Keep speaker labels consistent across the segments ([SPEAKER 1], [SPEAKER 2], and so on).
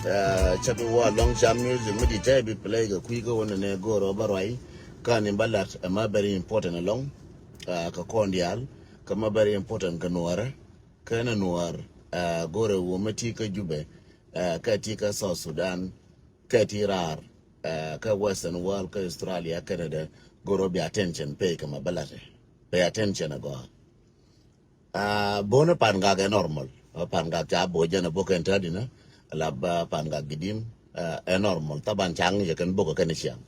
[SPEAKER 1] chapi wa long jam music mudi tabi play ga kuiga wona ne goro barwai kan imbalat ama very important along ka kondial kama very important ka nuara kana nuar gore wo mati ka jube ka ti ka South Sudan ka ti rar ka Western world ka Australia Canada goro bi attention pay kama balate pay attention go bona pan ga normal pan ga cha bo jana bo kan tadina laba pan ga gidim normal taban chang je kan bo ka ni siang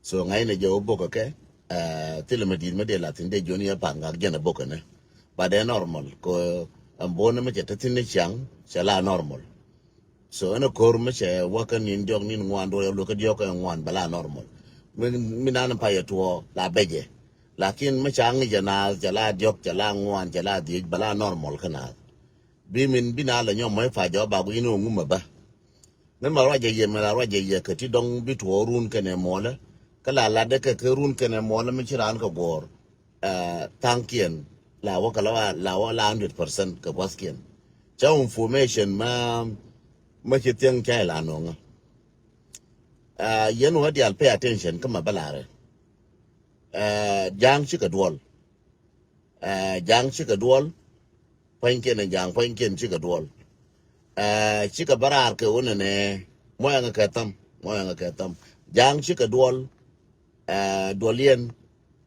[SPEAKER 1] so ngai ne jo bo ka ke tilemedin me de latin de joni pan ga jana bo ka ne ba de normal ko bona me jeta tin ni siang sala normal so ana kor me che wakan nin jog nin ngwan do lo ka jog ka ngwan bala normal min nan pa yeto la beje lakin me chang je na jala jog jala ngwan jala di bala normal kana bi min bina la nyom mai fa jo ba gu ino nguma ba nan ma raje ye ma raje ye ka ti dong bi to run kene mola kala la de ka run kene mola mi chiran ka gor tankien la wa kala la wa la 100% ka waskien cha information ma chi tiang kai la no nga yen wa dial pay attention kama balare jang chi ka duol jang chi ka duol painken jang painken chi ka duol chika barar ke one ne moya nga katam jang chika duol dolien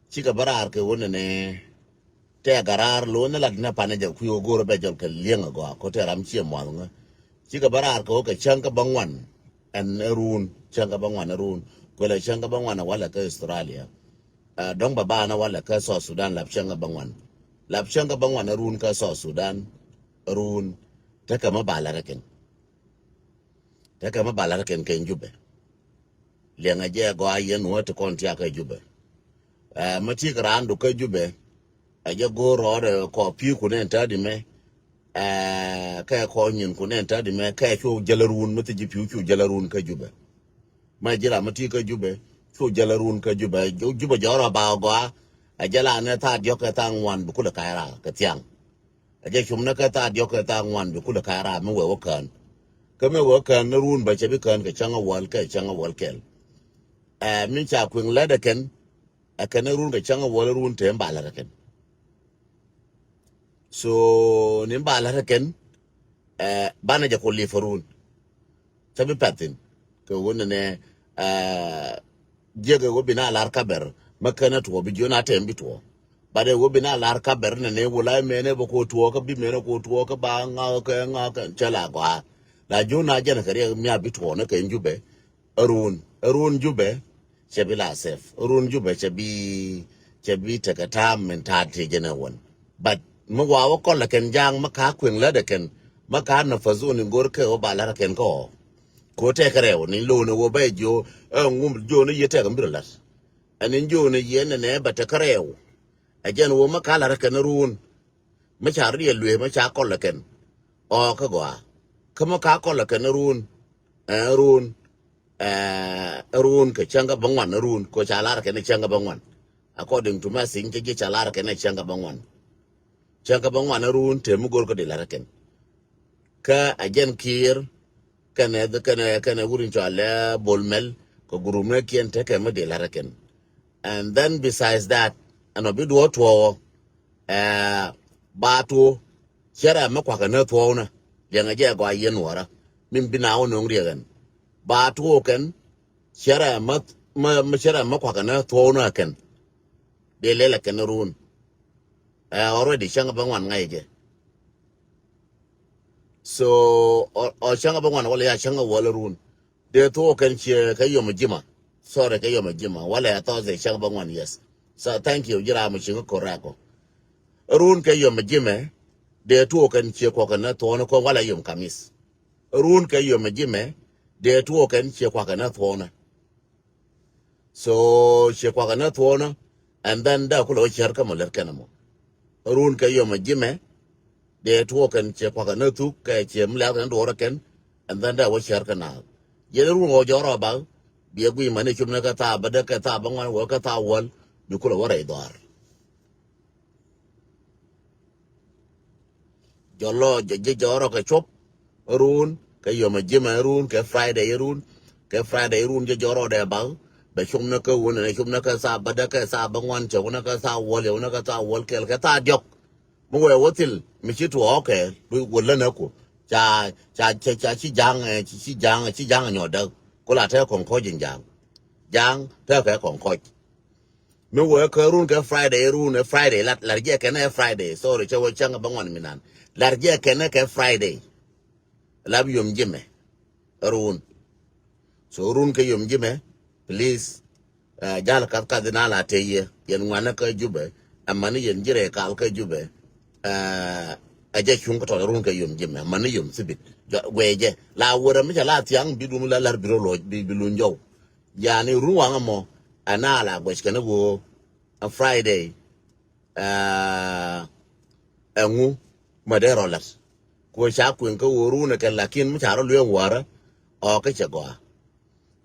[SPEAKER 1] chika barar ke one ne te garar lo ne lag na panaja kuyo goro be jol ke lienga go ko te ram chi mo nga chika barar ko ke changa bangwan en run changa bangwan run ko le changa bangwan wala ke Australia dong baba na wala ke South Sudan lap changa bangwan run ka South Sudan run ta kama bala ken ken jube lenga je go ayen wote kon tia ka jube mati grando ka jube aje go ro ko pi ku ne tadi me ka ko nyin ku ne tadi me ka chu jalarun mati ji pi chu jalarun ka jube ma jira mati ka jube chu jalarun ka jube jube jora ba go ajala ne ta dio ka ta ngwan bu ku da kaira ka tiang aje chumna ka ta dio ka ta ngwan bu ku da kaira me we kan kame wo kan run ba chebi kan ke changa wal kel min cha kwing la de ken kan run ke changa wal run te mbala de ken so ni mbala de ken bana ja ko li farun chebi patin ko wona ne jega wo bina lar kaber makana to bi jona te mbi to bade wo bina lar kaber ne wala mene ba ko to ka bi mene ko to ka ba nga ka chala kwa la jona jana kare mi abito na kan jube arun jube chebi la sef arun jube chebi takata mentate jana won but mo wa ko la ken jang maka kwen la de ken maka na fazo ni gor ke o bala ken ko te kare ni lo no wo ba jo ngum jo ne yete ga mbirla anin jo ne yene ne ba ta kare ajan wo maka la ken run ma cha ri lwe ma cha ko la ken o ka go kama ka ko la kan run ke changa bangwan run ko chalar ke ne changa bangwan according to ma sing ke chalar ke ne changa bangwan run te mu gor ko de la ken ka ajen kir kana wurin chala bolmel ko gurume kien te ke me de la ken and then besides that ano bi do to batu chera me kwa kana to na yang aja go ayen wara min bina wono ngriyan ba to ken shara mat ma shara ma kwa kana to na ken de lela ken run already shanga bangwan ngaije so o shanga bangwan wala ya shanga wala run de to ken che kayo majima sore kayo majima wala ya to ze shanga bangwan yes so thank you jira mu shinga korako run kayo majime de to kan che ko kana to na ko wala yum kamis run ka yum jime de to kan che ko kana to na so che ko kana to na and then da ko lo cher ka mo ler kana mo run ka yum jime de to kan che ko kana tu ka che mla kan do ra ken and then da wo cher kana ye run o joro ba bi gu mane chum na ka ta ba da ka ta ba ngwan wo ka ta wal bi ko lo wara idar jolo je joro ka chop run ke yo ma jima run ke Friday run ke Friday run je joro de ba be chum na ke wona ne chum na ke sa ba da ke sa ba ngwan che wona ke sa wole wona ke sa wol ke ta jok mo we wotil mi chi to okay du wala na ko cha chi jang nyo da ko la te kon ko jin jang te ke kon ko me we ke run ke Friday run e Friday la je ke na Friday sorry che wo changa ba ngwan minan la je ke na ke Friday lab yum jime run so run ke yum jime please jala kat na la te ye yen ngwana ka jube amani yen jire kal ka jube aje chung ko run ke yum jime mani yum sibit weje la wora mi la tiang bidum la lar biro lo bi lu njow yani ruwa mo anala gwesh kana go a Friday engu madero las ko cha kwen ka woru na kan lakin mi charo luen wara o ka che go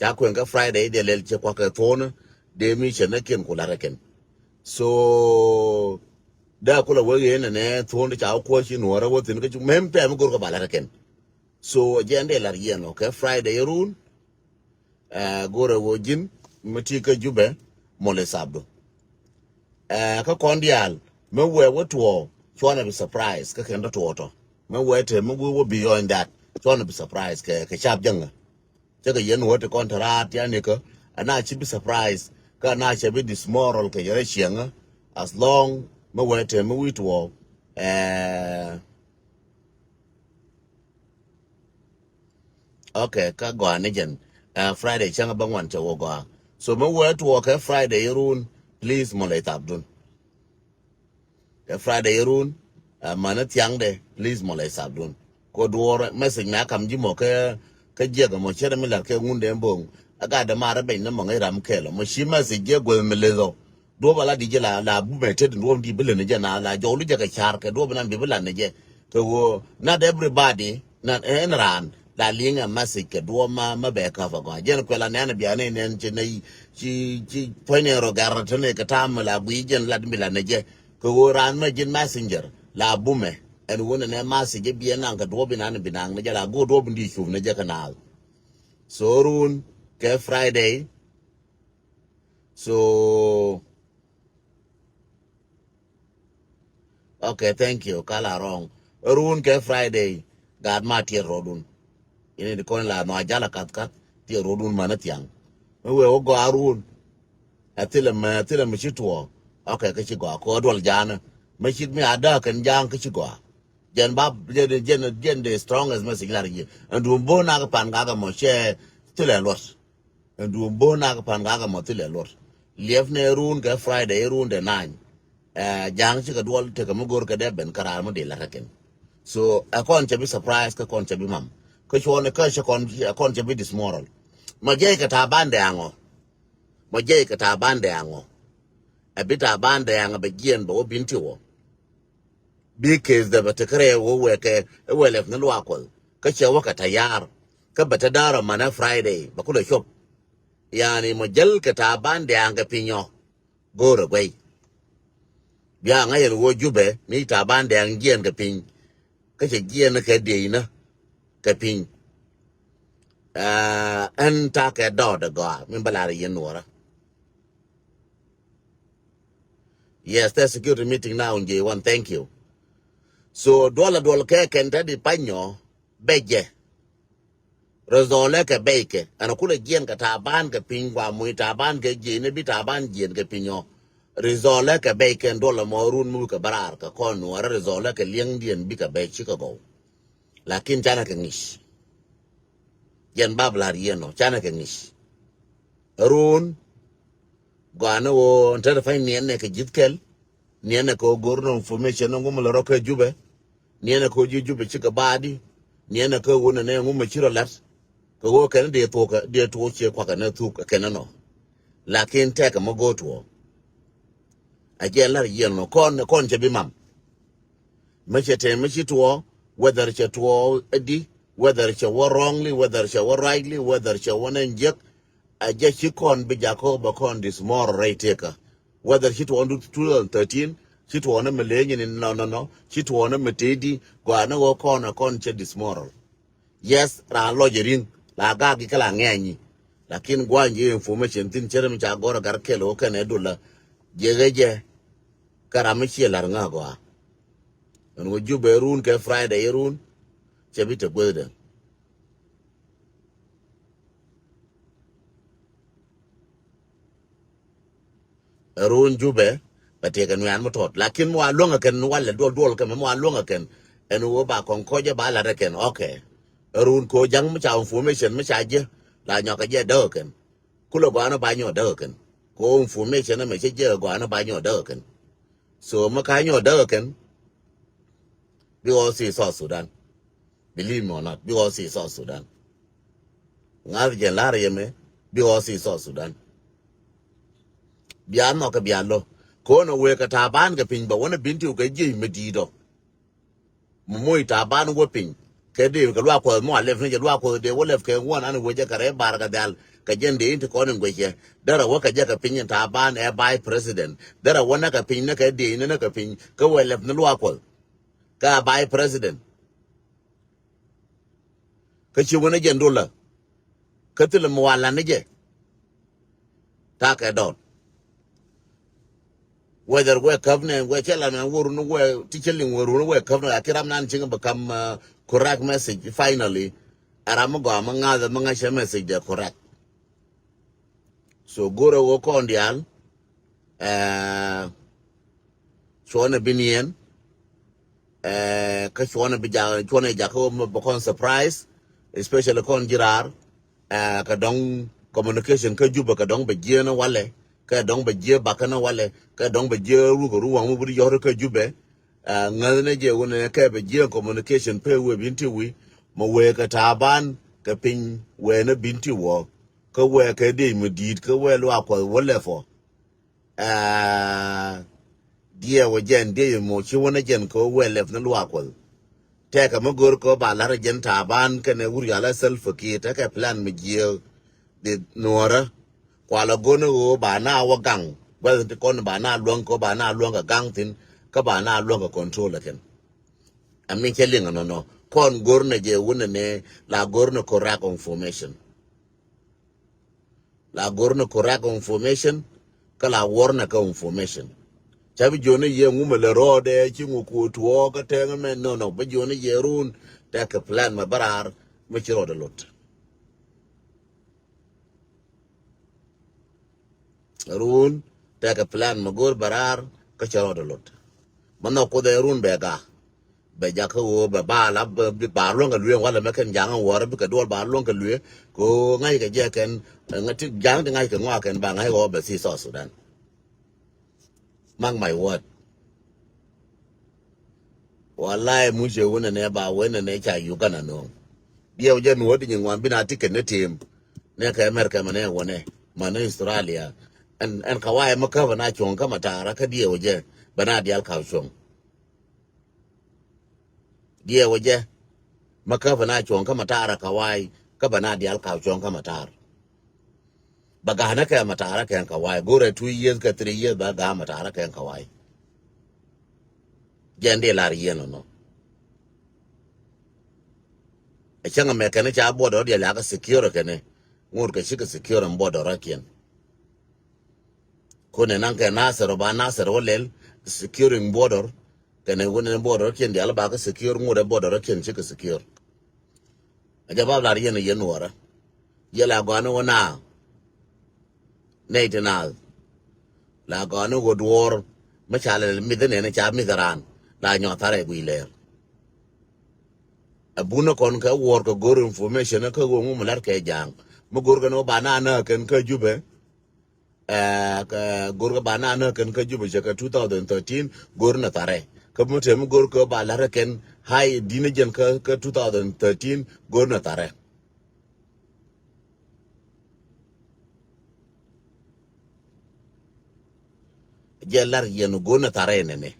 [SPEAKER 1] cha kwen ka Friday de lel che kwa ka ton de mi che na ken ko la ken so da ko la we ne ton de cha ko shi no ra wo tin ka ju mem pe am go ka bala ken so jende la yen o ka Friday run gore wo jin mati ka jube mole sabdo ka kondial me we wo chwana be surprise ka kendo to me we te me wo beyond that chwana be surprise ka chap janga te ka yen wo te contract ya ne ka ana chi be surprise ka na chi be dismoral ka yere chianga as long me we te me to okay ka go anigen Friday changa bangwan che wo go so me we to ka Friday run please mole tabdun Friday run mana tiang de please molay sabdun ko duor message na kam jimo ke jega mo chere mi la ke ngunde mbong aga de mara be na mo ngai ram kelo mo shi message je go me lezo do bala di jela la bu me te do di bele ne jena la jolu je ka char ke do bana bi bela ne je to go not everybody not enran la linga message ke do ma be ka fa go je ko la ne bi ane ne je nei chi point ro garata ne ka tam la bu jen la mi la ne je ko ran ma jin messenger la bume en wona ne message bi na ka do bi na binang ne jala go do bi chu ne je kanal so run ke Friday so okay thank you kala wrong run ke Friday gad ma ti rodun ini de kon la no jala kat ti rodun mana tiang we go arun atile me chitwo okay ke chi go ko dol jana me chit mi ada kan jang ke chi go jen bab jen the strongest message la ri andu bo na ka pan ga mo che tile los andu bo na ka pan ga mo tile los lief ne run ke Friday run de 9 jang chi ka dol te ka mo gor ka de ben karar mo de la ken so a kon che bi surprise ka kon che bi mam ko chone ka che kon che bi dismoral ma je ka ta bande ango mo je ka ta bande ango a bita bande ango be gien bo binti wo because da bata kare wo weke welef na lwakol ka che waka tayar ka bata dara mana Friday ba kula shop yani mo jel ka ta bande ango pinyo gore gwai ya ngayel wo jube mi ta bande ang gien ka pin ka che gien ka de na ka pin an ta ka do da go min bala yen wora. Yes, there's a security meeting now in J1. Thank you. So dola ke kenta di panyo beje rezole ke beke anakula gien ka taban ke pingwa mu taban ke gene bi taban gien ke pinyo rezole ke beke dola morun mu ke barar ka kon wara rezole ke lieng dien bi ka be chika go lakin chana ke ngish yen bablar yeno chana ke ngish run gwana wo ntara fay ne ke jitkel niene ko gorno information ngum la roke jube niene ko jube chika badi niene ko wona ne ngum chiro lat ko wo kan de to che kwa kana tu kana no lakin te ka mo go to a je lar yen no kon che bi mam me che te me chi to whether che to edi whether che wo wrongly whether che wo rightly whether che wo njek a je chi kon bi jacob kon this more right taker whether she to 2013 she to on a millennium no she to on a metedi go na go kon che this moral yes ra lo jerin la ga gi kala ngenyi lakin gwanje information tin chere mi cha gora gar kelo kene dula jegeje karami lar nga go an wo jube run ke friday run chebite gwede run jube bate kan yan motot lakin mo alonga ken wala dol ke mo alonga ken en wo ba kon koje ba la reken okay run ko jang mo cha information mo cha je la nyoka je do ken kulo ba na ba nyo do ken ko information na me che je go na ba nyo do ken so mo ka nyo do ken we all see South Sudan believe me or not we all see South Sudan ngar je la re me we all see South Sudan bian no ka bian lo ko no we ka taban ka pin ba wona binti ka je medido mo taban wo pin ke de ka lwa ko mo le fne lwa ko de wo le ke wona an we je ka re bar ka dal ka jende inte ko nen gwe dara wo ka je ka pin taban e by president dara wona ka pin na ka de ne ka pin ka we le fne lwa ko ka by president ka chi wona je ndola ka tile mo wala ne je ta ka don whether we covenant we tell and we no we teaching we covenant akiram nan ching become correct message finally aram go amanga the manga message the correct so go to work on dial chona binien ka chona bija chona jako mo bokon surprise especially kon jirar ka dong communication ka juba ka dong be jena wale ka dong be je bakana wale ka dong be je ru ko ruwa mu buri yoro ka jube ngane je wona ka be je communication pe we binti wi mo we ka taban ka pin we na binti wo ka we ka de mu dit ka we lo akwa wole fo dia wo jen de mo chi wona jen ko we lef na lo akwa te ka mo gor ko ba la jen taban ka ne uri ala self ki ta ka plan mi je de nora kwala gono go ba na wa gang whether the kon ba na luong ko ba na luong ka gang tin ka ba na luong ka control ken ami chelinga no kon gorne je wona ne la gorno correct information la gorno correct information ka la warna ka information chabi jone ye ngume le rode chi nguku tuo ka tenga men no ba jone ye run ta ka plan ma barar me chi rode lot run take a plan magor barar ka charo de lot mano ko de run bega be jaka wo ba la ba lo nga lue wala meken jang wor bi ka dol ba lo nga lue ko ngai ka je ken ngati jang de ngai ka ngwa ken ba ngai go be si so Sudan mang my word wallahi mu je wona ne ba wona ne cha Uganda no dia je no di ngwan bi na ticket ne team ne ka America mane wone mane Australia and kawai maka bana chon kama tara ka dia waje bana dial ka chon dia waje maka bana chon kama tara kawai ka bana dial ka chon kama tar baga hana ka matara ka kawai gore 2 years ka 3 years baga matara ka kawai jende lar yeno no e changa me kana cha bodo dia la ka secure kene ngur ka shika secure bodo rakien kone nanke nasero ba nasero lel securing border kene wone border kien di alba ka secure ngure border kien chika secure aja ba la yen yen wora yela gano wona neitenal la gano go dwor ma chale mi de ne cha mi daran la nyotare guiler abuna kon ka wor ko gor information ka go ngum lar ke jang mo gor gano banana ken ka jube ka gor banana ken ka juba ka 2013 gor na tare ka mutem gor ko ba la ken hay dina jen ka 2013 gor na tare jelar yen gor na tare ne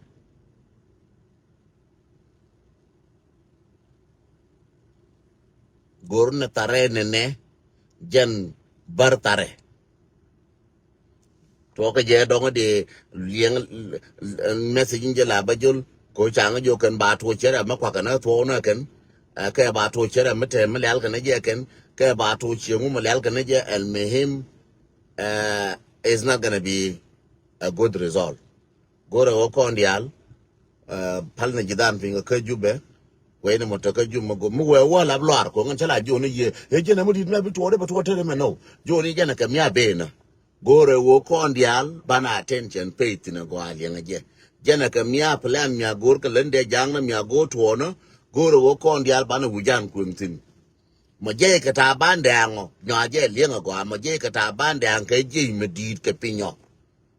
[SPEAKER 1] gor na tare ne jen bar tare to ka je dong de lieng message je la bajul ko changa jo kan ba to chere ma kwa kana to na kan ke ba to chere mete mel kan je ken ke ba to chengu mel kan je el mehim is not going to be a good result gore wo kon dial pal na jidan pinga ke jube we ne moto ke juma go mu we wa la blar ko ngan chala jo ni ye e je na mudi na bi to de ba to tere me no jo ni je na ke mia be na gore wo kon dial bana attention pay tina go ali ngaje je na ke mia plan mia gor ke lende jang na mia go to no gore wo kon dial bana wujan kuntin mo je ke ta bande ango nya je lienga go mo je ke ta bande an ke je medit ke pinyo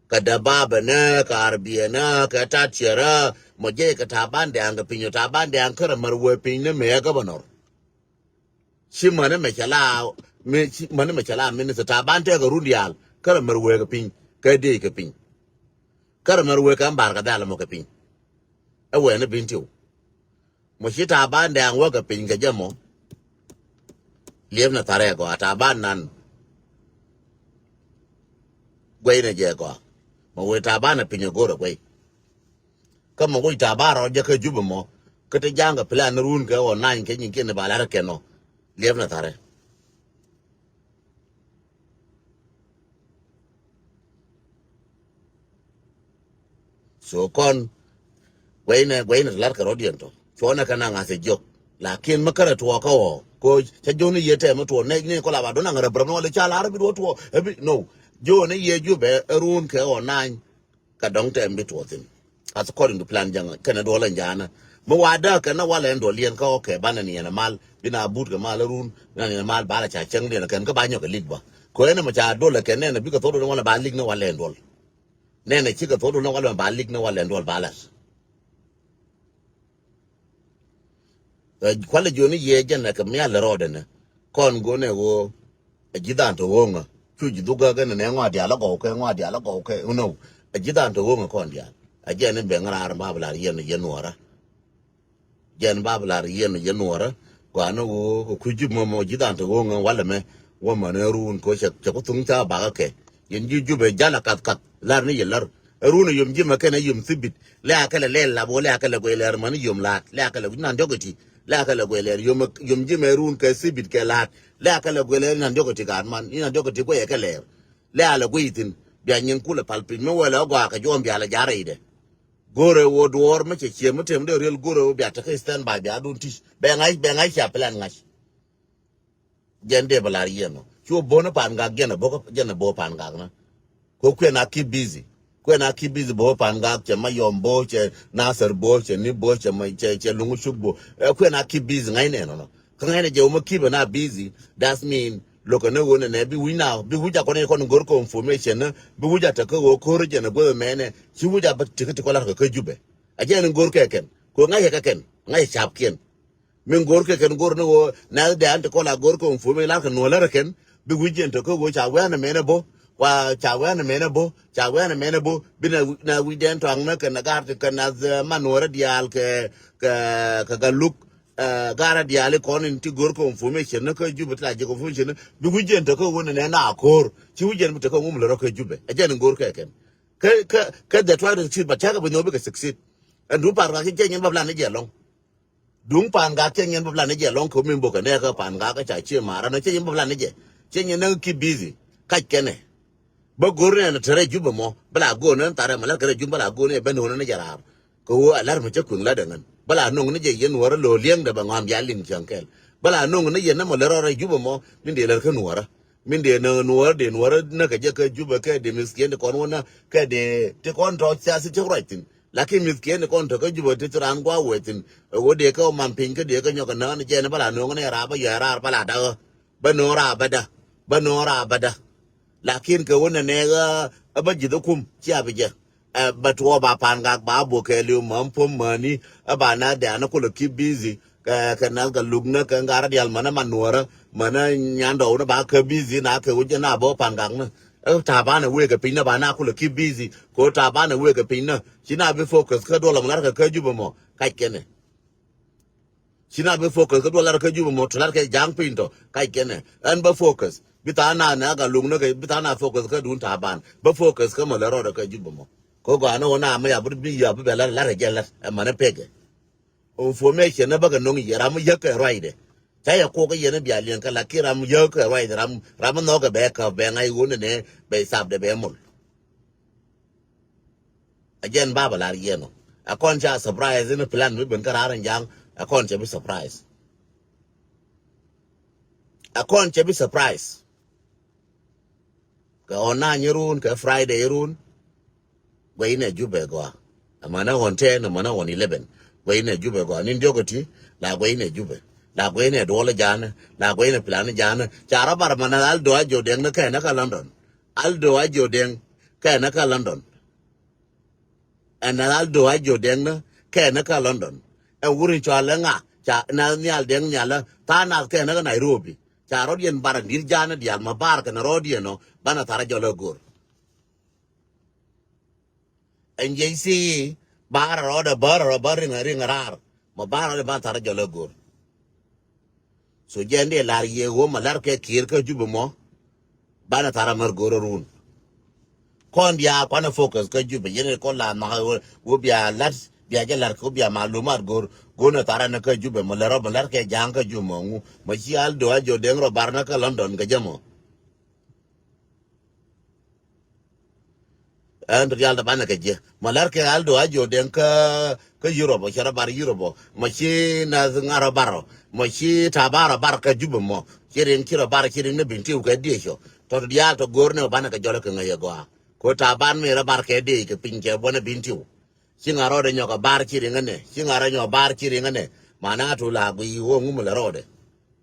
[SPEAKER 1] ka dababa na ka arbiya na ka tachira mo je ka tabande an ga pinyo tabande an kara marwe pinne me ya gabanor shi mane me chala me mane me chala me ne tabante ga rundial kara marwe ga pin ka de ka pin kara marwe ka ambar ga dala mo ka pin e we ne bintiu mo shi tabande an wa ga pin ga jamo lieb na tare go taban nan gwe ne je go mo we tabana pinyo goro gwe kama go tabaro je ka jubo mo ka te janga plan run ka o nan ke nyin ke ne bala ke no lieb na tare so kon gwe ne lar ka rodian to so na kana nga se jok lakin makara to ka o ko ta joni yete mo to ne ko la ba do na ngara bro no le chala arabi do to no joni ye jube run ka o nan ka dong tem bit wotin as according to plan jang kana do lan jana mo wada kana wala ndo lien ka okay bana ni na mal bina but ka mal run na ni mal bala cha chang ni na kan ka banyo ka ligba ko ene ma cha do la ken ne bi ka to do wala ba lig na wala ndol ne ne chi ka to do na wala ba lig na wala ndol balas kwale joni ye jana ka mi ala roda na kon go ne go jidan to wonga chu jiduga ga ne ngwa dia la go ke ngwa dia la go ke no jidan to wonga kon dia ajene be ngara ba bla yen yenora jen ba bla yen yenora kwa no go ku ju mo jidan to wonga wala me wo ma ne run ko che ko tung ta ba ke yen ju be jana kat lar ni yelar run yum ji ma kana yum sibit la kala le la bo la kala go ler man yum lat la kala nan dogoti la kala go ler yum ji me run ka sibit ke lat la kala go ler nan dogoti kan man ina dogoti ko ye kala la la go yitin biya nyin kula palpin me wala go ka jom biya la jare ide gore wo dwor me che mutem de real gore wo biya ta kai stand by biya dun tis be ngai cha plan ngai jende balar yeno chu bona pan ga gena bo pan ga na ko kwe na keep busy bo pan ga che ma yombo che nasar bo che ni bo che ma che lungu shugbo kwe na keep busy ngai ne no ka ngai ne je mo keep na busy that mean loko ne wona ne bi wina bi wuja ko ne ko ngor ko information na bi wuja ta ko ko je na go mene chi wuja ba tikiti ko la ko jube aje ne ngor keken ko ngai ka ken ngai chap ken min gor ke ken gor no na de ante ko la gor ko information la no la ken bi wujen to ko go cha wa na mene bo wa cha wa na mene bo bi na wujen to ang na ken na gar ke na manora dial ke ka look gara diale konin ti gor ko information na ko jube ta je ko information bi wujen to ko wona ne na akor ti wujen to ko ngum lo ko jube ajen gor ke ken ka de try to succeed but chaga bi no bi ka succeed and du par ga ke nyen babla ne je long dung pan ga ke nyen babla ne je long ko min bo ka ne ka pan ga cha chi mara no che nyen babla ne je che nyen na ki busy ka kene ba gor ne na tere jube mo bla go ne tare mala ka jube bla go ne ben no ne jarar ko alar mu che kun la dangan bala nong ne je yen wara lo lieng da bangam ya ling chankel bala nong ne yen na mo lero juba mo min de ler kan wara min de no de wara na ka je ka juba ka de miskin de kon wona ka de te kon to sia si choraitin lakin miskin de kon to ka juba te tran gwa wetin wo de ka man pin ka de ka nyoka na ne je na bala nong ne ra ba ya ra bala da ba no ra bada lakin ka wona ne ga ba ji da kum chi abije but wo ba pan ga ba bo ke lu mam pom mani aba na da na ko ki busy ka na ga lugna ka ngara dial mana manora mana nyando na ba ka busy na ka wuje na bo pan ga na ta ba na we ga pin na ba na ko ki busy ko ta ba na we ga pin na china be focus ka do la ngara ka juba mo ka kene china be focus ka do la ka juba mo to la ka jang pin to ka kene an ba focus bitana na ga lugna ka bitana focus ka dun ta ban ba focus ka mo la ro da ka juba mo ko ga no na ma ya bu bi ya bu la re jela ma na pege information na baga nong yi ram ya ka right ta ya ko ga yene biya len kala ki ram ya ka right ram no ga be ka be ngai gun ne be sab de be mul again baba la yeno a kon cha surprise in plan mi ben kararan jang a kon cha bi surprise a kon cha bi surprise ka ona nyirun ka friday run go ine jube go amana on 10 amana on 11 go ine jube go nin jogoti la go ine jube la go ine dole jana la go ine plan jana chara bar mana aldo ajo den na ka na ka london aldo ajo den ka na ka london and aldo ajo den na ka na ka london e wurin chala nga cha na nyal den nyala ta na ka na nairobi cha rodien bar dir jana dial ma bar ka na rodieno bana tara jolo gor and jc bar roda bar ring rar ma bar ba tara jolo gor so jende lar ye wo malar ke kir ka jubu mo bana tara mar goro run kon dia kwana focus ka jubu yene ko la ma wo bia lat bia je lar ko bia malumar gor gona tara na ka jubu mo laro malar ke jang ka jumo ngu ma chi aldo ajo dengro barna ka london ka jamo and real da bana ka je malar ke aldo ajo den ka europe shara bar europe ma chi na ngaro baro ma chi tabara bar ka jubu mo kirin kira bar kirin ne binti ka diesho to dia to gorne bana ka jolo ka ngaye go ko taban me ra bar ke de ke pinje bona binti singaro de nyoka bar kirin ne singaro nyo bar kirin ne mana to la gui wo ngum la rode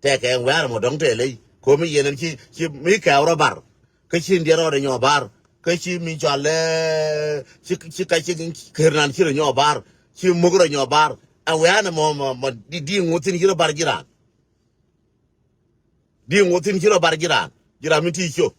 [SPEAKER 1] te ke war mo dong te le ko mi yenen chi mi ka ro bar ka chi ndi rode nyo bar ka chi mi chale chi ka chi kirnan chi nyo bar chi mugro nyo bar a wana mo di ngutin hiro bar jiran di ngutin hiro bar jiran mi ti cho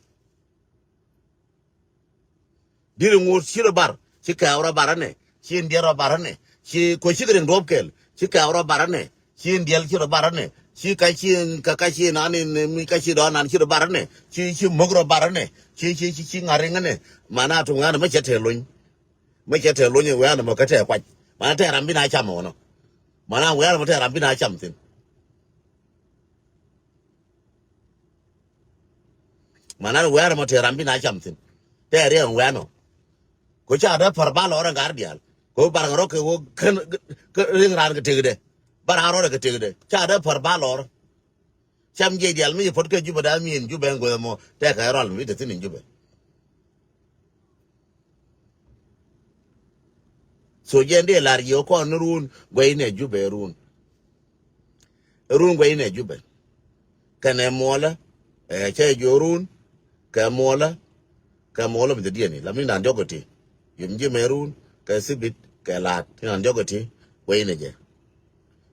[SPEAKER 1] di ngut hiro bar chi ka ro bar ne chi ndi ro bar ne chi ko chi gren dobkel chi ka ro bar ne chi ndiel hiro bar ne chi ka chi na ni mi ka chi do nan hiro bar ne chi mugro bar ne chi ngaring ne mana tu ngana ma chete luny wana ma ka te kwa mana te rambi na chamo no mana wana ma te rambi na cham tin mana wana ma te rambi na cham tin te re wana ko cha da parba lo ran gardial ko bar ro ke wo kan ring ran ke tegde bar ro ke tegde cha da parba lo cham je dial mi pot ke juba da mi juba ngo mo te ka ro mi te tin juba so jende lar yo ko run gwe ne jube run gwe ne jube kane mola che jorun ka mola bi de ni la mi nan jogoti yim je merun ka sibit ka lat nan jogoti gwe ne je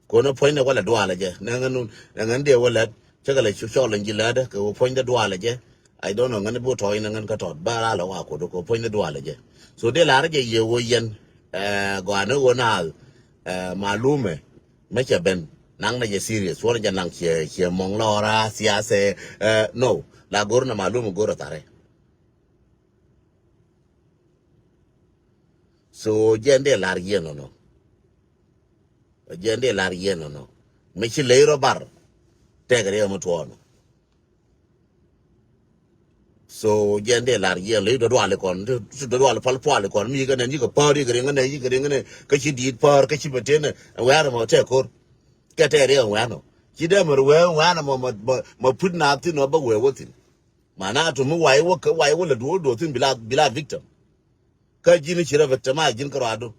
[SPEAKER 1] ko no point ne wala dwala je nangan de wala chagala chu len jilada ko point de dwala je I don't know ngane bo toy nangan ka tot bara la wa ko do ko point de dwala je so de lar je ye wo yen gwana wonal malume mecha ben nang na je serious wona ja nang che mong lora siase no la gorna malume goro tare so jende lar yeno no jende lar yeno no mechi leiro bar tegre mo tuono so jende lar ye le do wale kon do wale pal pal kon mi ga ne ko pari ga ne ka chi dit par ka chi betene wa mo te ko ka te re wa no chi de mo wa na mo put na ti no ba we wotin mana to mu wai wo ka wai wo le do tin bila victim ka jini chira victim ma jin ko ado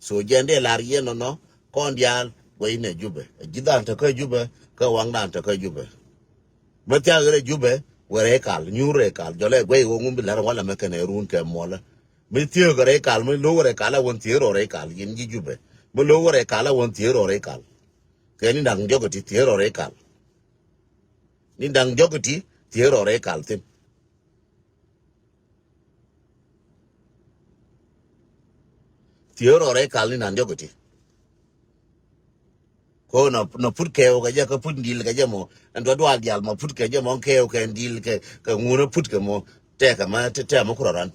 [SPEAKER 1] so jende lar ye no kon dial we ne jube jidan ta ka jube ka wang dan ta ka jube Matia gre jube were kal nyure kal jole gwe go ngum bilar wala mekane run ke mola Matia gre kal me lo wore kala won tiro re kal yin ji jube me lo wore kala won tiro re kal ke ni dang jogoti tiro re kal ni dang jogoti tiro re kal tin tiro re kal ni dang jogoti ko no put ke o ga ka put dil ga jamo ando do al dial mo put ke jamo ke o ke dil ke nguro put ke mo te ka ma te mo kuran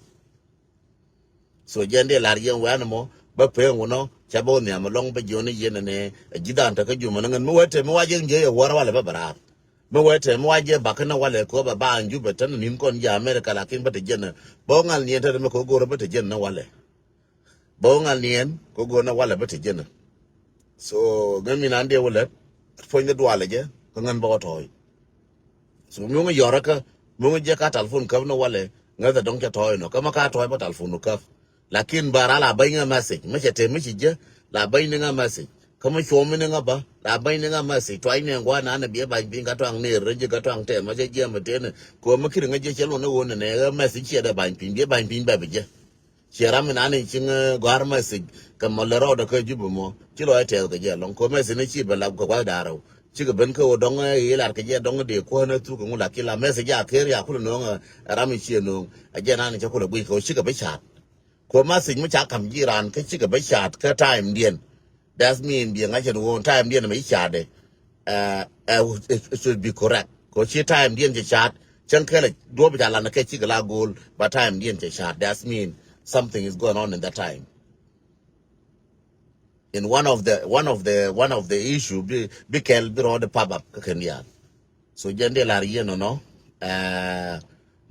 [SPEAKER 1] so jende lar yen wan mo ba pe ngono chabo ne am long ba joni yen ne jidan ta ka ju man ngan mo wete mo waje nje war wala ba bara mo wete mo waje ba kana wala ko ba ba anju ba tan nin kon ja america lakin ba te jen bo ngal ni ta me ko goro ba te jen na wala bo ngal ni ko go na wala ba te jen so ngami na ande wala fo ne dwala je ko ngan ba to so mo ngi yoraka mo ngi je ka telefon ka no wala ngada don ka to no kama ka to ba telefon no ka lakin bara la bay nga message me chete me chije la bay nga message kama chomi nga ba la bay nga message to ai ne ngwa na na bie ba binga to ang ne reje ka to ang te ma je je ma te ne ko ma kiri nga je chelo ne wona ne message che da ba pin bie ba pin ba je chera me na ne chin gwar message kama le ro da ka jubu mo chilo ai te ka je long ko message ne chi ba la ko ba da ro chi ka ben ko dong e la ka je dong de ko na tu ko la ki la message ya ke ya ku no rami chi no a je na ne cha ku la bui ko chi ka ba cha ko ma sin mu cha kam jiran ka chi ka ba chat ka time dien that mean bi nga chen won time dien ma chat de it should be correct ko chi time dien che chat chen ka le do ba la na ka chi ka la goal but time dien che chat that mean something is going on in that time in one of the issue be kel bi ro de pabab ka ken ya so jende la rie no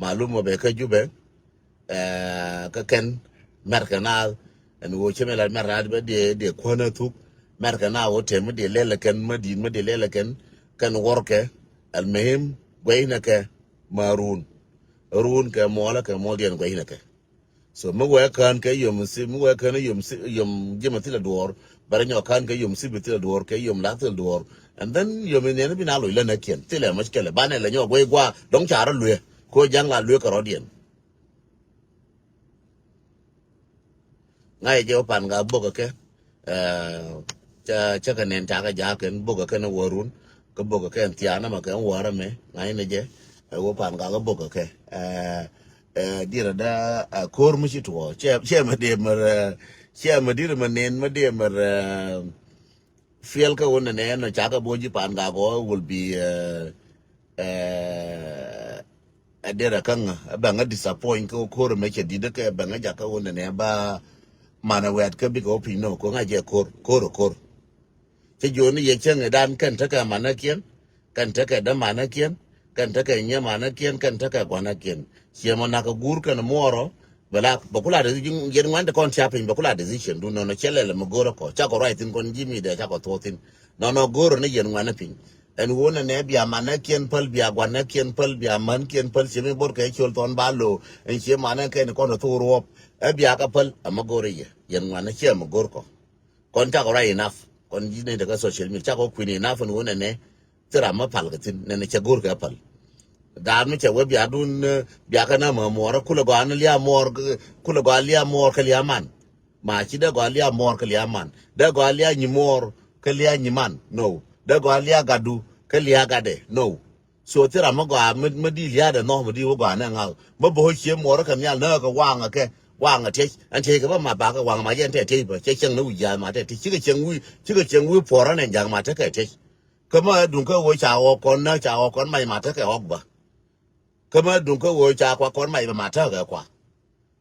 [SPEAKER 1] malumo be ka jube ka ken merkanal en wo cheme la merad ba de kona tuk merkana wo tem de lele ken madin ma de lele ken kan worke al muhim goyna ke marun run ke mola ke modien goyna ke so mo wa kan ke yom si mo wa kan yom jema tila dor bare nyo kan ke yom si bitila dor ke yom la tila dor and then yom ne bi na lo le na ken tila ma kele bane le nyo goy gwa dong chara lue ko jang la lue ka rodien ngai je pan ga boga ke cha ka nen ta ga ja ken boga ke na worun ko boga ke tiana ma ke wara me ngai ne je wo pan ga boga ke dira da kor mu shi to che ma de mer che ma dir ma nen ma de mer fiel ka wona ne no cha ka boji pan ga go will be adera kanga banga disappoint ko kor me che dida ke banga ja ka wona ne ba mana wet ke bi ko pino ko nga je kor che joni ye chen dan kan ta ka mana kien kan ta ka da mana kien kan ta ka nya mana kien kan ta ka kwana kien che mo na ka gur kan moro bala bakula de yen ngwan de kon chapin bakula decision du no chele le mogoro ko cha ko right in kon jimi de cha ko totin no goro ne yen ngwan pin en wona ne bia mana kien pal bia gwana kien pal bia man kien pal che me bor ka chol ton balo en che mana ke ne kon to ro bia ka pal amagoro ye yen ngwan che mogor ko kon ta ko right enough kon jine de ka social media cha ko queen enough no wona ne tira ma pal ka tin ne che gor ka pal dar mi che we bia dun bia kana ma mora kula go an lia mor kula go lia mor ka lia man ma chi da go lia mor ka lia man da go lia ni mor ka lia ni man no da go lia gadu ka lia gade no so tira ma go ma di lia da no ma di go na nga ma bo chi mor ka nya na ka wang ke wang te an te ka ma ba ka wang ma yen te te ba che cheng nu ya ma te chi ka cheng wi por ne jang ma te ka te kama dun ka wo cha wo kon na cha wo kon mai ma te ka ok ba kama dunka wo cha kwa kon mai ma ta ga kwa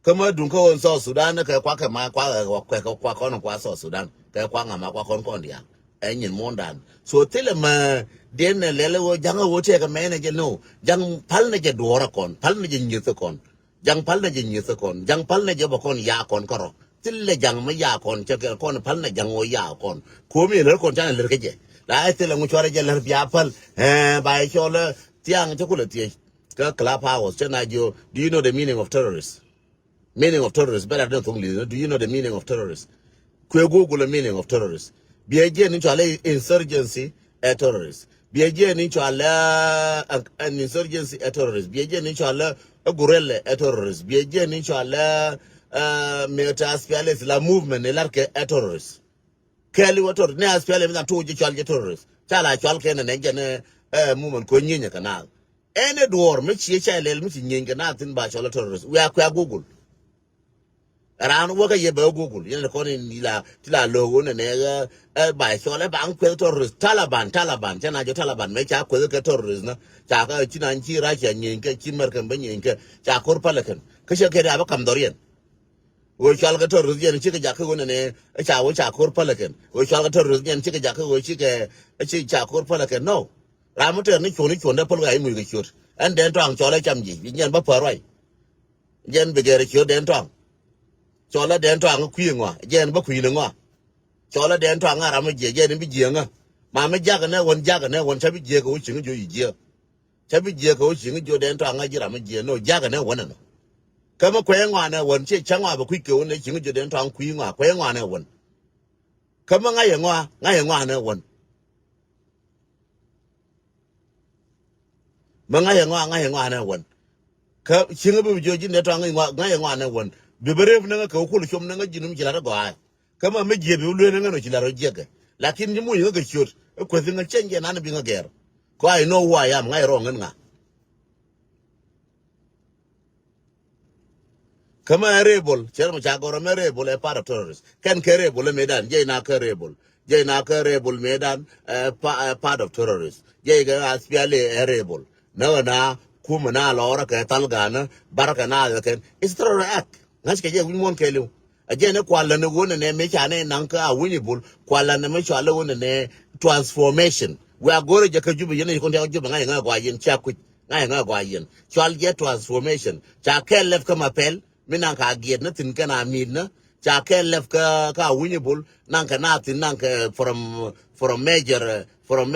[SPEAKER 1] kama dunka wo so Sudan ka kwa ka ma kwa kon kwa so Sudan ka kwa nga ma kwa kon dia enyin mondan so tele ma den lele wo janga wo te ka mene je no jang pal ne je dora kon pal ne je nyito kon jang pal ne je nyito kon jang pal ne je ba kon ya kon koro tele jang ma ya kon che kon pal ne jang wo ya kon ko mi le kon tan le ke je la tele mu chore je le bia pal ba chole tiang che kula tie Clubhouse, do you know the meaning of terrorist? Meaning of terrorist, better than Tongli. Do you know the meaning of terrorist? Kwe Google the meaning of terrorist. Be again into insurgency a terrorist. Be again into an insurgency a terrorist. Be again into a gorilla a terrorist. Be again into military la movement a terrorist. Kelly water ne aspiale na toji chalje terrorist. Chala chal ken ne ngene movement ko nyinya kanal. Any door which ye child which yin nothing by chola terrorists. We are Google. Around work a ye by Google. You know, calling Tila logo and nega by chola bank terrorists. Taliban, China Taliban, make a quick terrorist. Chaka Chinanchi, Raja, Yinka, Chimerkan, Benyinka, Chakor Pelican. Kasha get a Camdorian. we chal ga terrorist yen chi ga ja ko ne cha wo cha kor palaken we chal ga terrorist yen chi ga ja ko we chi ke chi cha kor palaken no ramuter ni choni da pol ga mu ga chot an den tong chola cham ji yen ba parwai yen be gere chot den tong chola den tong ku ngwa yen ba ku ni ngwa chola den tong ara ma je yen bi je nga ma me jaga ne won cha bi je ko chi jo yi je cha bi je ko chi jo den tong a jira ma je no jaga ne wona no kama kwe ngwa ne won che changwa ba ku ke ne chi jo den tong ku ngwa kwe ngwa ne won kama nga ye ngwa ne won ma nga ye ngwa ne won ka chinga bu joji ne to nga ngwa ne won be beref na ka ko chom na jinum jila go ai kama me je be lu ne no jila ro jega lakin ni mu nga chot ko zinga chenje na bi nga ger ko I know who I am nga ro nga kama rebel cher mo cha goro me rebel e para terrorist kan ke rebel medan je na ka rebel medan part of terrorist je ga aspiale rebel na kuma na lora ka talgana baraka na ka is terror act ngas ke je win mon kelu aje ne kwala ne wona ne me cha ne nan ka winnable kwala ne me cha le wona ne transformation we are going to ka jubi yene ko ndia jubi nga gwa yin cha ku nga gwa yin chal get transformation cha ke left ka mapel minan ka giet na tin kana min na cha ke left ka winnable nan ka na tin nan ka from major from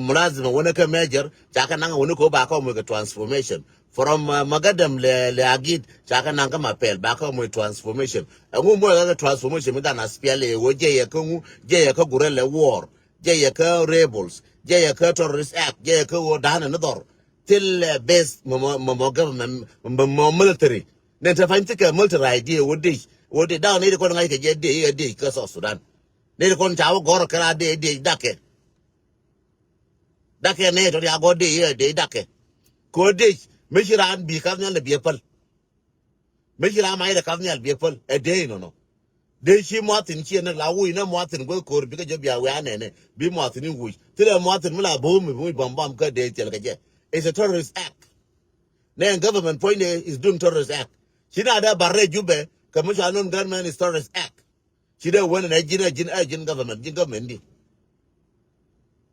[SPEAKER 1] mulazima wona ka major cha ka nan wona ko ba ka mo ka transformation from magadam le agid cha ka nan ka mapel ba ka mo transformation ngu mo ka transformation mi dana spiale wo je ye ka gurele war je ye ka rebels je ye ka terrorist act je ye ka wo dana na dor till base mo government mo military ne ta fanti ka military idea wo de down ne ko ngai ke je de ka so Sudan ne ko ntawo goro kala de dake ne to ya go de dake ko de mishiran bi ka nyal bi pal mishira mai da ka nyal bi pal e de no de shi Martin chi ne la wu na Martin go ko bi ka je bi awe ne bi Martin wu tire Martin mula bo mi bam ka de tel ka je it's a terrorist act then government point is doing terrorist act she na da barre jube commission non government is terrorist act she da wona na jin government di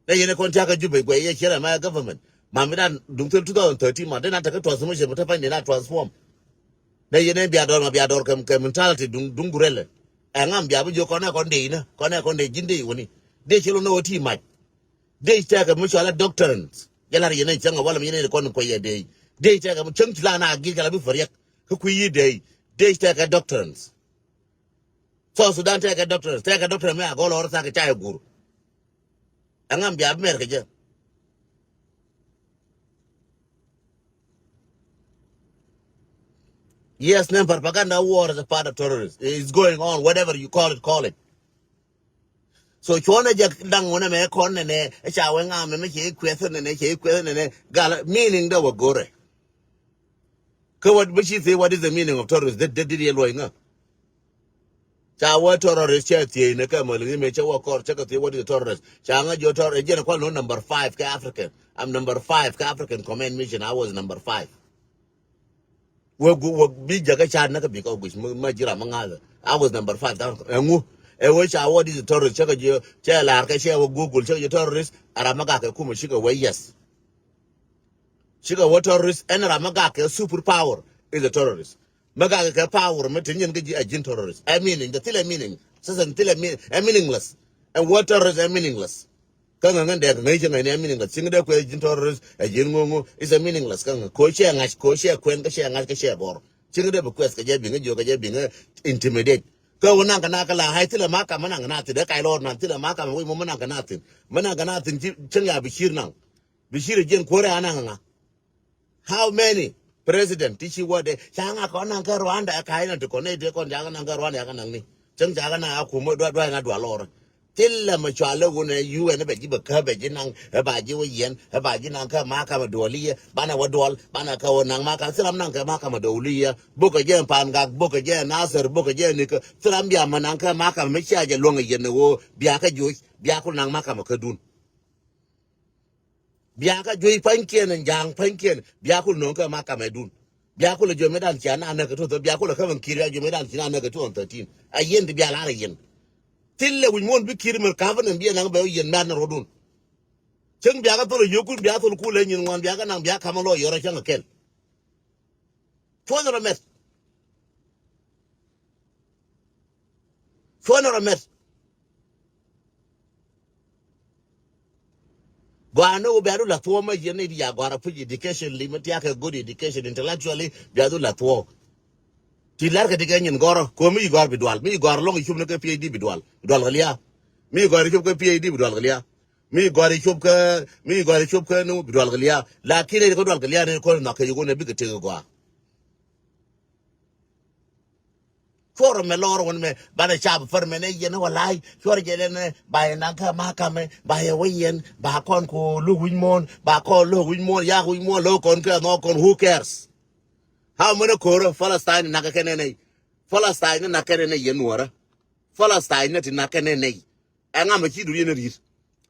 [SPEAKER 1] na yene kon ta ka jube go ye shira my government ma mi dan dum 2013 ma na ta ka transformation ta fa ne na transform na yene bi ador kam mentality dung gurele ngam bi abu jo kona kon de jinde woni de chelo no ti ma de ta ka mu shala doctrines yalar yene changa wala yene kon ko ye de ta ka mu chang tla na gi kala bi fariyak ku yi de ta ka doctrines so Sudan ta ka doctrines me agolo or ta ka cha guru ngam bi abu mer ka je. Yes, then propaganda war is a part of terrorism. It's going on, whatever you call it. So chona jak dang wona me kon ne e cha wenga me che kwetho ne gala meaning da wagore. Ko what bishi say what is the meaning of terrorist? That did ye loinga. Cha wa terrorist che tie ne ka mo me che wa kor che ka tie what is terrorist. Cha nga jo terrorist je ko no number 5 ka African. I'm number 5 ka African command mission. I was number 5. We bi jaga cha na ka bi ko gush ma jira manga. I was number 5. Ngu e we cha what is terrorist che ka je che la ka che Google che terrorist ara maga ka kuma shiga we yes. Shiga what terrorist and ramaga ke super power is a terrorist. Maga ke power metin gaji a jin terrorist. I meaning the tile meaning. Sasan tile meaningless. And what terrorist are meaningless. Kanga ngande ngai janga ne meaningless. Singa ko jin terrorist a jin ngongo is a meaningless kanga ko she kwen ka she ngas ka she bor. Singa de request ka je binga jo ka je binga intimidate. Ko wona kana kala hay tile maka mananga na tide kai lord nan tile maka mo mananga natin. Mananga natin chenga bishir nan. Bishir jin kore ananga. How many president tichi wode changa kona ka Rwanda kaina to connect ko janga na Rwanda ya kana ni chang jaga na akumo do na do lor tilla ma chale wona UN be jiba ka be jinan ba ji yen ba jinan ka ma ka doliya bana wadol bana ka wona ma ka silam nan ka ma ka doliya boka je pan ga boka je nasir boka je ni ka silam biya manan ka ma ka me chaje longa yen wo biya ka jo biya ko nan ma ka dun biaka joy pankien and jang pankien biakul no ka maka medun biako le jomedan chana na ka to biako le kavan kirya jomedan chana na ka to 13 ayen de biala yen tille wi mon bi kirmel kavan bi na ba yen man rodun cheng biaka to le yokun biako ku le nyin wan biaka na biaka kamalo yoro changa kel fo met fo met Guano beru la tuo ma yene ya gwara fu education limit ya ka good education intellectually beru la tuo ti lar ka diga nyin goro ko mi gor bidwal mi gor long chum na ka PhD bidwal bidwal galia mi gor chum ka PhD bidwal galia mi gor chum ka no bidwal galia la kile ko bidwal galia ne ko na ka yugo ne bi ka te gwa for me lor won me bana chab for me ne yen walai for jele ne ba na ka ma ka me ba ye wen ba kon ko lu win mon ba ko lu win mon ya win mon lo kon ka no kon who cares how many ko Palestine na ka kene Palestine na kene ne yen wora Palestine na ti na kene ne anga ma chi du yen ri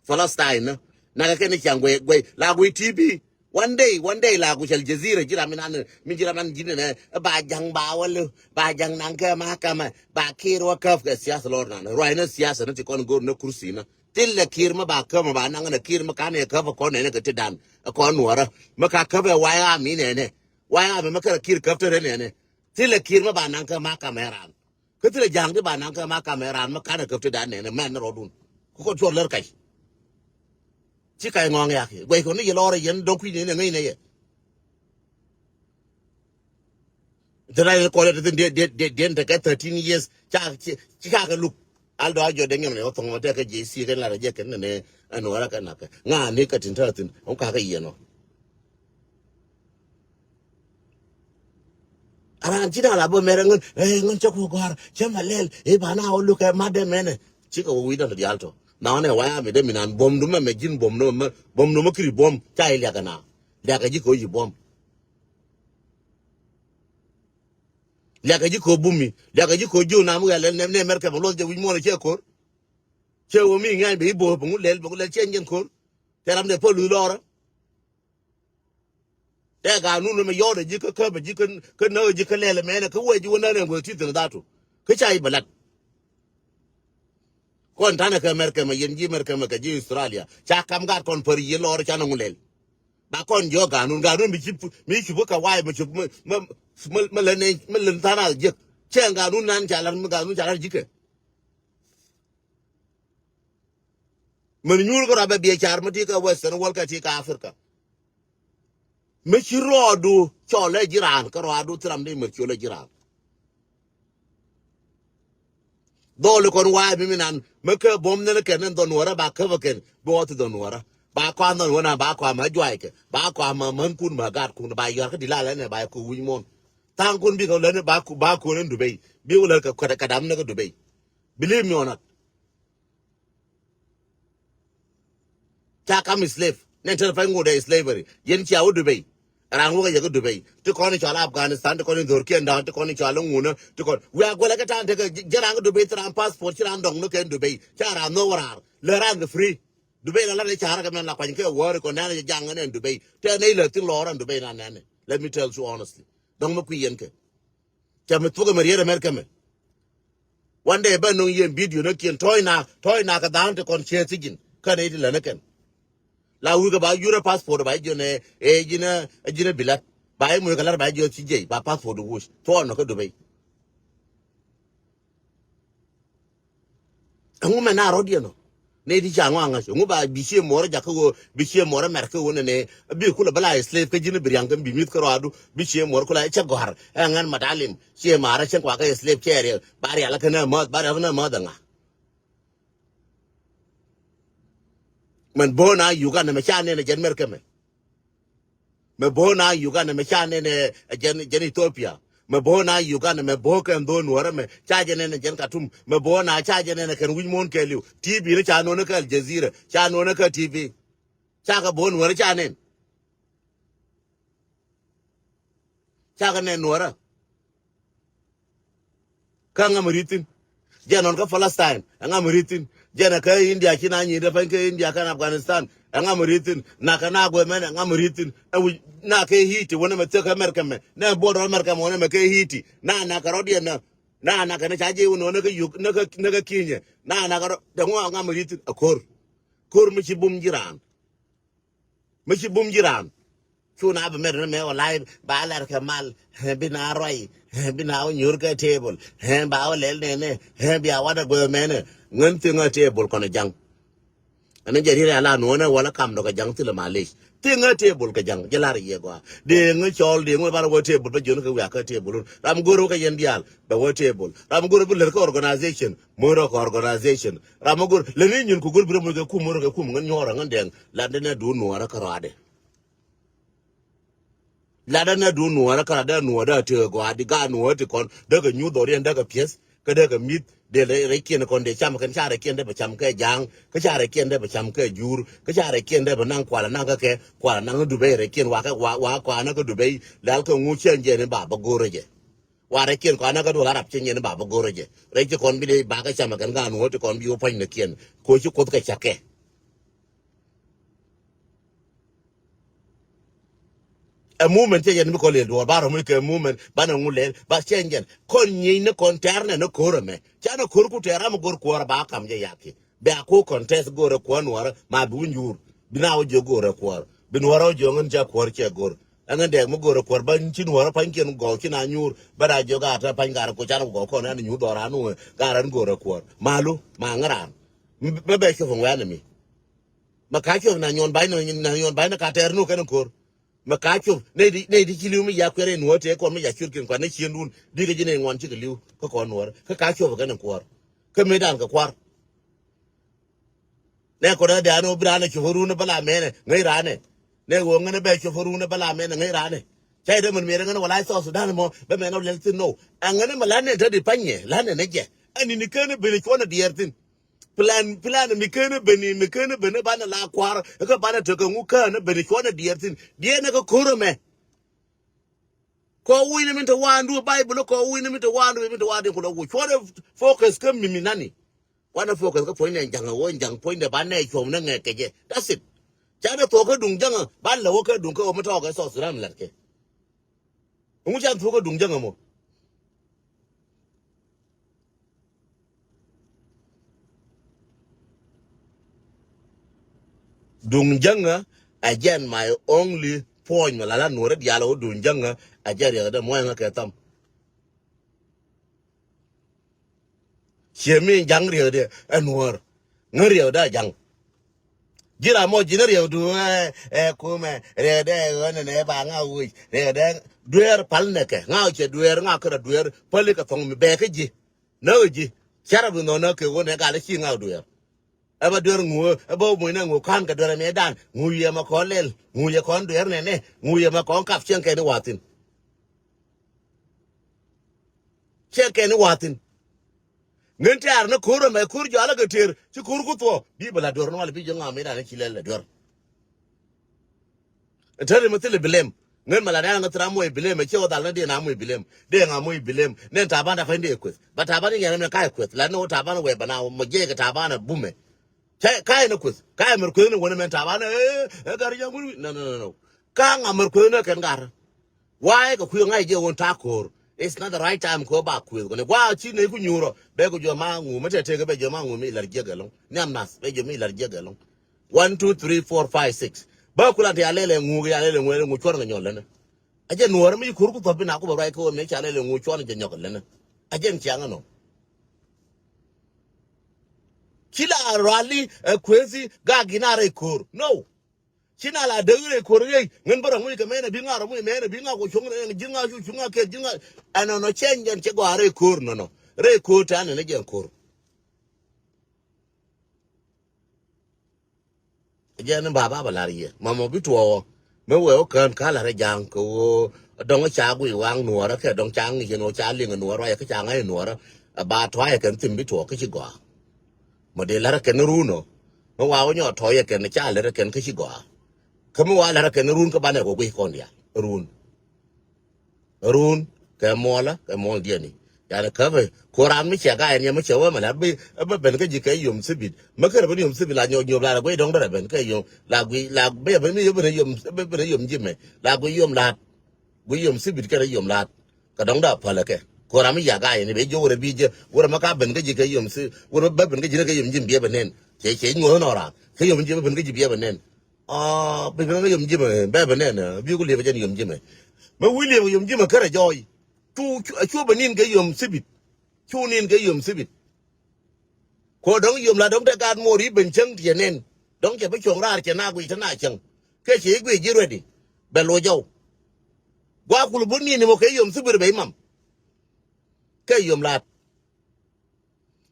[SPEAKER 1] Palestine na ka kene changwe gwe la gwe TB one day la ku chal jazira jira min jira man jine ne ba jang ba walu ba jang nan ka ma kama ba kiro ka ka siyasa lor na roi na siyasa na ti kon go na kursi na tilla kir ma ba kama ba nan na kir ma ka ne ka ko ne ka ti dan ko nuara ma ka ka ba waya mi ne waya ma ka kir ka to ne tilla kir ma ba nan ka ma kameran ka tilla jang de ba nan ka ma kameran ma ka na ka ti dan ne man rodun ko to lor kai chỉ cái ngon ya ki gwe ko ni lo re yen do ku ni ngai ne ye dra ko le de 13 years cha ka look aldo ajo de ngem ne o tongo de ka JC ke la je ken ne anu ara ka na ka nga ne ka tin ta tin on ka ye no ara jina la bo mere ngun ngun cha ko gar cha malel ba na o look ma de mene ci ko wi da di alto na ne wa me de minan bom dum me jin bom no kiri bom cha ile ka na le ka ji ko ji bom le ka ji ko bumi le ka ji ko ju na mu le ne mer ka lo je wi mo le che ko che o mi ngai be bo bu le che ngen ko teram de po lu lora te ga nu no me yo de ji ka be ji ka no ji ka le me ne ka we ji wona ne go ti tin da to ka cha i balat kon tane ka mer ka me yen ji mer ka me ka ji Australia cha kam gar kon per yi lor cha na ngulel ba kon jo ga nu mi chi bu ka wai ma le ne ma le tana je che ga nu nan cha lan ga nu cha la ji ke men nyur ko rabe bi char ma ti ka western wal ka ti ka Africa me chi rodu cho le jiran ka rodu tram de me cho le jiran dole kon wa mi nan me ka bom ne ke nen don wara ba ka ken bo to don wara ba kwa non wona ba kwa ma jwai ke ba kwa ma man kun ma gar kun ba yor ka dilala ne ba ku wi mon tan kun bi ko le ne ba ku ne Dubai bi wala ka dam ne ka Dubai believe me or not cha kam slave ne ter fa ngode slavery yen cha o Dubai rangu ga yaga Dubai to ko ni chala Afghanistan to ko ni Turkey nda to ko ni chala nguna to ko we agola ka tan de jarang Dubai tran passport tran dong no ken Dubai cha no warar le rang free Dubai la le cha ra ka men la kwa ke war ko na jang ne Dubai te ne le tin lo ran Dubai na ne let me tell you honestly dong mo ku yen ke cha me to ga mariere America me one day ba no yen video no ken toy na ka dan to kon che tigin ka ne di la ne ken la wi ga ba yura passport ba jo ne jina bilat ba mu ga lar ba jo tije ba passport wo to no ka Dubai ngu me na rodio no ne di jangwa anga ngu ba bisie mora jakago bisie mora merke wona ne bi kula bala slave ka jina biryang kan bi mit ka radu bisie mora kula cha gohar ngan madalim sie mara chen kwa ka slave kere bari ala kana ma bari na ma danga man bona Uganda me chane ne jen merke me bona Uganda me chane ne jen Ethiopia me bona Uganda me boka ndo nuara me chaje ne jen Katum me bona chaje ne kan wimon keliu TV ne chano ne ka Al Jazeera chano ne ka TV chaka bon nuara chane chaka ne nuara ka ngamritin janon ka Palestine ngamritin jana ka India kina nyi da fan ka India kan Afghanistan ngamritin na kana go men ngamritin na ka hiti wona me ka America me na border America mo na ka hiti na ka rodi na ka na chaje wono na ka yuk na ka kinye na ka da ngo ngamritin kor mi ci bum jiran chuna ba mer me wallahi ba lar kamal bina roi bina nyur ka table ba o lel ne bi awada go mene ngan tinga table kono jang anan jari ala no na wala kam do ka jang tile malish tinga table ka jang jalar ye go de nga chol de nga bar go table ba jon ka wa ka table ram goro ka yen dial ba wo table ram goro bu le ka organization moro ka organization ram goro le ni nyun ku gol bu mo ka ku moro ka ku ngan nyora ngan den la de na du no ra ka rade lada na du nuara kana da nuara te go adiga nuara te kon daga nyu dorian daga pies ka daga mit de le rekien kon de cham kan chare kien de ba cham ke jang ka chare kien de ba cham ke jur ka chare kien de ba nang kwala nang ka ke kwala nang du be rekien wa ka wa kwa na ka du be lal ka ngu chen je ne ba gore je wa rekien kwa na ka du arab chen je ne ba gore je rekien kon bi de ba ka cham kan ga nuara te kon bi o pan ne kien ko chi ko ka chake a movement chen mi ko le do ba ro mi ke movement ba na ngule ba chen jen kon ni ne kon terne no ko me cha no ko ku tera mo gor ko ba kam je yake be a ko contest gore ko no ma bu njur bina o jo gore ko bin waro jo ngan ja ko che gor an de mo gore ko ba chin waro pan ken go kina nyur ba da jo ga ta pan gar ko cha no go ko na nyu do ra no ga ran gore ko malu ma ngara be ko fo ngana mi ma ka cho na nyon ba na ka ter no ken ko makacho ne di chiliu mi ya kwere no te ko mi ya churkin kwa ne chiendun diga jine ngwan chi liu ko ko no ka kacho ga ne kwar ka me dan ka kwar ne ko da no brana churu ne bala mene ngai rane ne wo ngane be churu ne bala mene ngai rane chai de mun mere ngane wala so sudan mo be me no lel tin no angane malane ta di panye lane ne je ani ni kene be ko na diertin plan mi kene bene bana la kwar ka bana to ka nguka na bene ko na diertin die na ka koro me ko wini min to wandu bible ko wini min to wandu ko wo chore focus ka mimi nani wana focus ka point jang wo jang point de bana e chom na ngeke je that's it chana to ka dung jang ban la wo ka dung ka o mata ka so suram larke ngu chan to ka dung jang mo dung janga again my only point malala nore dialo dung janga ajari da mo nga ketam chemi jang rio de anwar ngario da jang jira mo jinario du kuma re de ne ba nga wi re de duer palneke nga che duer nga kra duer palika tong mi be ke ji no ji charabu no na ke wona ga le chi nga duer aba duer ngu aba mo na ngu kan ka duer me dan ngu ye ma ko lel ngu ye kon duer ne ngu ye ma kon kap chen ke ni watin chen ke ni watin ngente ar na koro me kur jo ala gater ci kur ku to bi bala duer no wala bi jo nga me dan ci lel duer tare mutile bilem ngen mala na nga tra mo bilem che o dal na de na mo bilem de nga mo bilem ne ta bana fa ndi kwet ba ta bana ngene ka kwet la no ta bana we bana mo je ka ta bana bume kai na kwet kai mer kwet ne wona men ta bana gar ja ngul no ka nga mer kwet ne kan gar why ka ku nga je won ta kor it's not the right time ko ba kwet ko ne wa chi ne ku nyuro be ko jo ma ngu mete te ga be jo ma ngu mi lar je galon nyam nas be jo mi lar je galon 1 2 3 4 5 6 ba kula te alele ngu ya alele ngu chor nga nyol na aje nuor mi kur ku to bina ko ba ko me cha alele ngu chor je nyol na aje nchanga no kila rally kwezi ga ginare kur no kina la deure kur ye ngen bara mu ke mena binga ro mu mena binga ko chung ne jinga ju chunga ke jinga ano no change che go are kur no re kur ta ne je kur jen baba balariye mamo bitwo me we kan kala re jang ko dong cha gui wang nuora ke dong chang ni no cha ling nuora ya ke chang ai nuora ba twa ya kan tim bitwo ke chi go mo de la ken runo no wa nyo to ya ken cha le ken ke chi go ke mo wa la ken run ko ba ne ko gui kon dia run ke mola ke mo dia ni ya da ka be koran mi che ga ya mi che wa ma la be ben ka ji ka yum sibit ma ka be yum sibit la nyo la go dong da ben ka yum la gui la be be mi yum be yum ji me la go yum la gu yum sibit ka yum la ka dong da pa la ke koran mi ya ga ya ni be jo re bi je wo ma ka ben ka ji ka yum si wo ba ben ka ji ka yum ji be ben che ngo no ra ka yum ji ben ka ji be ben ben ka yum ji me be ben bi ku le ba je yum ji me ma wi le yum ji me ka ra joy chu benin cái yum sibit chu nin cái yum sibit ko dong yum la dong ta kan mori ben chang ti nen dong che ba chong ra che na gui na chang ke che gui ji ready be lo jau gwa ku bu ni mo ke yum sibit be mam ke yum la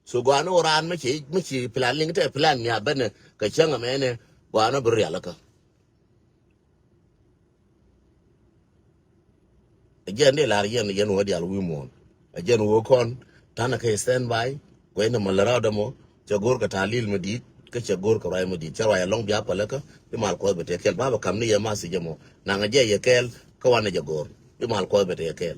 [SPEAKER 1] so gwa no ran me chi plan ling te plan ya ben ka chang me ne gwa no bur ya la ka again de la yen wo dia lu mo again wo kon tana ke stand by ko ina malara da mo jagor ka talil madid ka jagor ka rai madid charwa ya long bia pala ka bi mal ko bete kel baba kam ni ya ma si jamo na nga je ye kel ka wana jagor bi mal ko bete kel